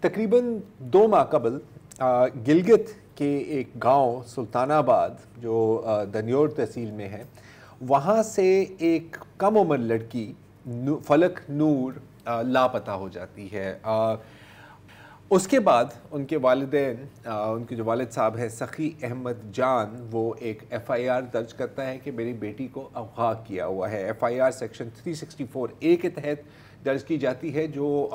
تقریباً 2 ماہ قبل گلگت کے ایک گاؤں سلطان آباد جو دنیور تحصیل میں ہے، وہاں سے ایک کم عمر لڑکی فلک نور لاپتہ ہو جاتی ہے۔ اس کے بعد ان کے والدین، ان کے جو والد صاحب ہیں سخی احمد جان، وہ ایک ایف آئی آر درج کرتا ہے کہ میری بیٹی کو اغوا کیا ہوا ہے۔ F I R section 364A کے تحت درج کی جاتی ہے، جو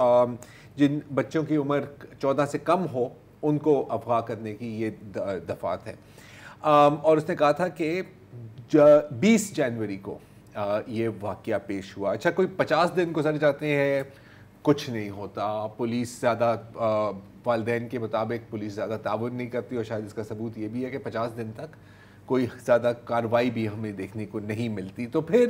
جن بچوں کی عمر 14 سے کم ہو ان کو اغوا کرنے کی یہ دفعات ہے۔ اور اس نے کہا تھا کہ 20 جنوری کو یہ واقعہ پیش ہوا۔ اچھا، کوئی 50 دن گزر جاتے ہیں، کچھ نہیں ہوتا، پولیس زیادہ والدین کے مطابق پولیس زیادہ تعاون نہیں کرتی، اور شاید اس کا ثبوت یہ بھی ہے کہ 50 دن تک کوئی زیادہ کارروائی بھی ہمیں دیکھنے کو نہیں ملتی۔ تو پھر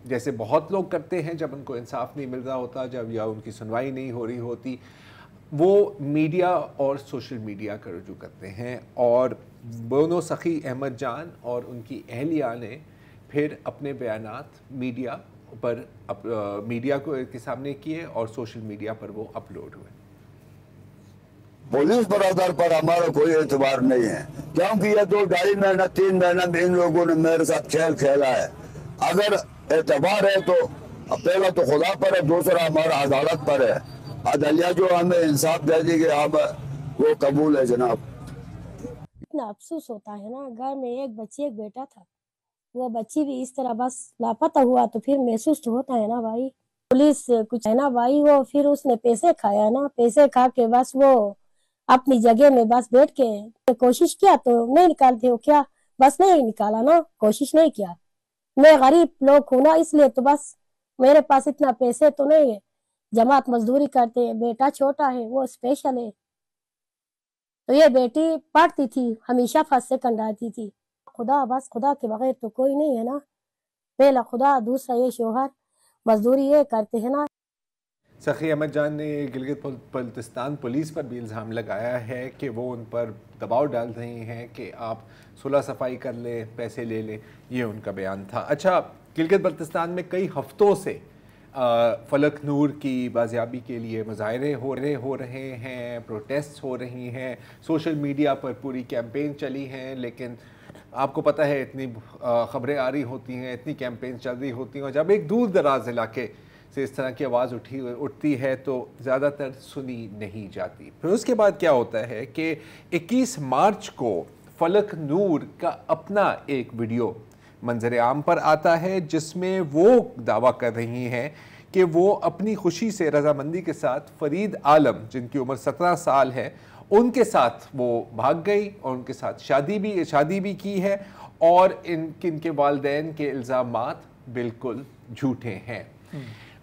جیسے بہت لوگ کرتے ہیں جب ان کو انصاف نہیں مل رہا ہوتا، جب یا ان کی سنوائی نہیں ہو رہی ہوتی، وہ میڈیا اور سوشل میڈیا کا رجوع کرتے ہیں، اور دونوں سخی احمد جان اور ان کی اہلیہ نے پھر اپنے بیانات میڈیا کے سامنے کیے اور سوشل میڈیا پر وہ اپلوڈ ہوئے۔ پولیس برادر پر ہمارا کوئی اعتبار نہیں ہے، کیونکہ یہ 2-2.5 مہینہ 3 مہینہ میں ان لوگوں نے میرے ساتھ کھیل کھیلا ہے۔ اگر اعتبار ہے تو پہلا تو خدا پر ہے، دوسرا ہمارا عدالت پر ہے۔ عدلیہ جو ہمیں انصاف دے دی گئی ہم وہ قبول ہے جناب۔ اتنا افسوس ہوتا ہے نا، گھر میں ایک بچی ایک بیٹا تھا، وہ بچی بھی اس طرح بس لاپتہ ہوا تو پھر محسوس تو ہوتا ہے نا بھائی، پولیس کچھ ہے نا بھائی، وہ پھر اس نے پیسے کھایا نا، پیسے کھا کے بس وہ اپنی جگہ میں بس بیٹھ کے کوشش کیا تو نہیں نکالتے ہو کیا، بس نہیں نکالا نا، کوشش نہیں کیا۔ میں غریب لوگ ہوں نا، اس لیے تو بس میرے پاس اتنا پیسے تو نہیں ہے، جماعت مزدوری کرتے ہیں، بیٹا چھوٹا ہے وہ اسپیشل ہے، تو یہ بیٹی پڑھتی تھی، ہمیشہ فرسٹ سیکنڈ آتی تھی۔ خدا، بس خدا کے بغیر تو کوئی نہیں ہے نا، پہلا خدا، دوسرا یہ شوہر، مزدوری یہ کرتے ہیں نا۔ سخی احمد جان نے گلگت بلتستان پولیس پر بھی الزام لگایا ہے کہ وہ ان پر دباؤ ڈال رہی ہیں کہ آپ صلح صفائی کر لیں، پیسے لے لیں، یہ ان کا بیان تھا۔ اچھا، گلگت بلتستان میں کئی ہفتوں سے فلک نور کی بازیابی کے لیے مظاہرے ہو رہے ہیں، پروٹیسٹ ہو رہی ہیں، سوشل میڈیا پر پوری کیمپین چلی ہیں، لیکن آپ کو پتہ ہے اتنی خبریں آ رہی ہوتی ہیں، اتنی کیمپین چل رہی ہوتی ہیں، اور جب ایک دور دراز علاقے سے اس طرح کی آواز اٹھتی ہے تو زیادہ تر سنی نہیں جاتی۔ پھر اس کے بعد کیا ہوتا ہے کہ 21 مارچ کو فلک نور کا اپنا ایک ویڈیو منظر عام پر آتا ہے، جس میں وہ دعویٰ کر رہی ہیں کہ وہ اپنی خوشی سے رضامندی کے ساتھ فرید عالم، جن کی عمر 17 سال ہے، ان کے ساتھ وہ بھاگ گئی اور ان کے ساتھ شادی بھی کی ہے، اور ان کے والدین کے الزامات بالکل جھوٹے ہیں۔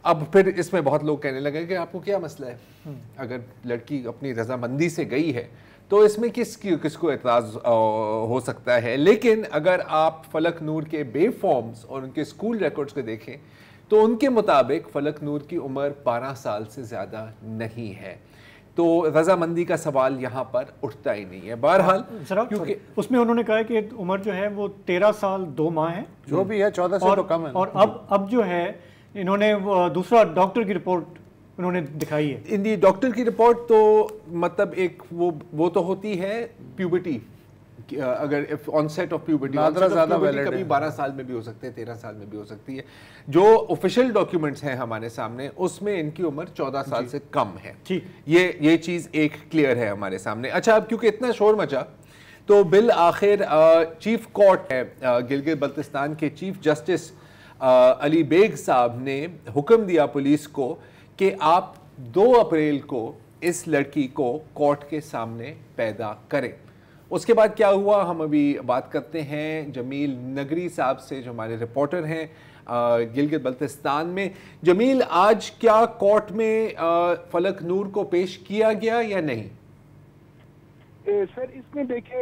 اب پھر اس میں بہت لوگ کہنے لگے کہ آپ کو کیا مسئلہ ہے، اگر لڑکی اپنی رضامندی سے گئی ہے تو اس میں کس کو اعتراض ہو سکتا ہے۔ لیکن اگر آپ فلک نور کے بے فارمز اور ان کے اسکول ریکارڈز کو دیکھیں تو ان کے مطابق فلک نور کی عمر 12 سال سے زیادہ نہیں ہے، تو رضامندی کا سوال یہاں پر اٹھتا ہی نہیں ہے۔ بہرحال کیونکہ اس میں انہوں نے کہا کہ عمر جو ہے وہ 13 سال 2 ماہ ہے، جو بھی ہے 14 سے تو کم ہے، اور اب جو ہے انہوں نے دوسرا ڈاکٹر کی رپورٹ انہوں نے دکھائی ہے۔ ان دی ڈاکٹر کی رپورٹ تو مطلب ایک وہ تو ہوتی ہے پیوبرٹی، اگر آن سیٹ آف پیوبرٹی کبھی 12 سال میں بھی ہو سکتے ہیں، 13 سال میں بھی ہو سکتی ہے۔ جو آفیشیل ڈاکیومنٹس ہیں ہمارے سامنے اس میں ان کی عمر 14 سال سے کم ہے، یہ چیز ایک کلیئر ہے ہمارے سامنے۔ اچھا، اب کیونکہ اتنا شور مچا تو بالآخر چیف کورٹ ہے گلگت بلتستان کے چیف جسٹس علی بیگ صاحب نے حکم دیا پولیس کو کہ آپ 2 اپریل کو اس لڑکی کو کورٹ کے سامنے پیدا کریں۔ اس کے بعد کیا ہوا ہم ابھی بات کرتے ہیں جمیل نگری صاحب سے، جو ہمارے رپورٹر ہیں گلگت بلتستان میں۔ جمیل، آج کیا کورٹ میں فلک نور کو پیش کیا گیا یا نہیں؟ سر، اس میں دیکھیں،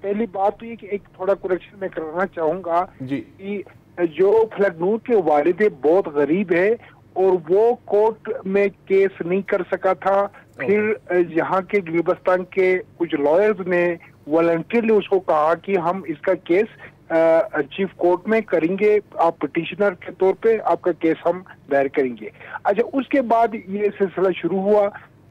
پہلی بات تو یہ کہ ایک تھوڑا کریکشن میں کرنا چاہوں گا کہ جو فلک نور کے والد بہت غریب ہے اور وہ کورٹ میں کیس نہیں کر سکا تھا، پھر یہاں کے گلگت کے کچھ لائرز نے والنٹیرلی اس کو کہا کہ ہم اس کا کیس چیف کورٹ میں کریں گے، آپ پٹیشنر کے طور پہ آپ کا کیس ہم دائر کریں گے۔ اچھا، اس کے بعد یہ سلسلہ شروع ہوا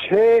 6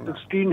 16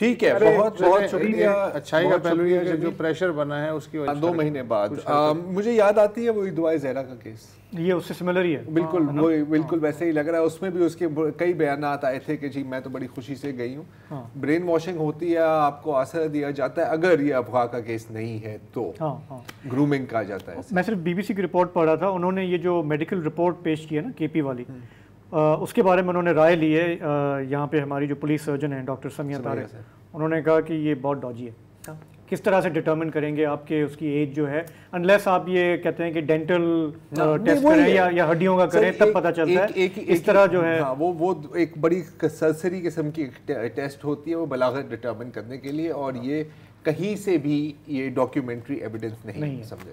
ٹھیک ہے، بہت بہت شکریہ. اچھائی کا پہلو یہ ہے جو پریشر بنا ہے اس کی وجہ 2 مہینے بعد مجھے یاد آتی ہے وہی دعائے زہرا کا کیس. یہ اس سے سملر ہی ہے بالکل، وہ بالکل ویسے ہی لگ رہا ہے. اس میں بھی اس کے کئی بیانات آئے تھے کہ جی میں تو بڑی خوشی سے گئی ہوں. برین واشنگ ہوتی ہے، آپ کو آثر دیا جاتا ہے. اگر یہ افغان کا کیس نہیں ہے تو گرومنگ کہا جاتا ہے. میں صرف بی بی سی کی رپورٹ پڑھ رہا تھا، انہوں نے یہ جو میڈیکل رپورٹ پیش کی ہے نا KP والی، اس کے بارے میں انہوں نے رائے لی ہے. یہاں پہ ہماری جو پولیس سرجن ہیں ڈاکٹر سمیہ طارق، انہوں نے کہا کہ یہ بہت ڈاجی ہے. کس طرح سے ڈٹرمن کریں گے آپ کے اس کی ایج جو ہے، انلیس آپ یہ کہتے ہیں کہ ڈینٹل ٹیسٹ کریں یا ہڈیوں کا کریں تب پتہ چلتا ہے. اس طرح جو ہے وہ ایک بڑی سرسری قسم کی ٹیسٹ ہوتی ہے وہ بلاغت ڈٹرمن کرنے کے لیے، اور یہ کہیں سے بھی یہ ڈاکیومنٹری ایویڈنس نہیں سمجھا.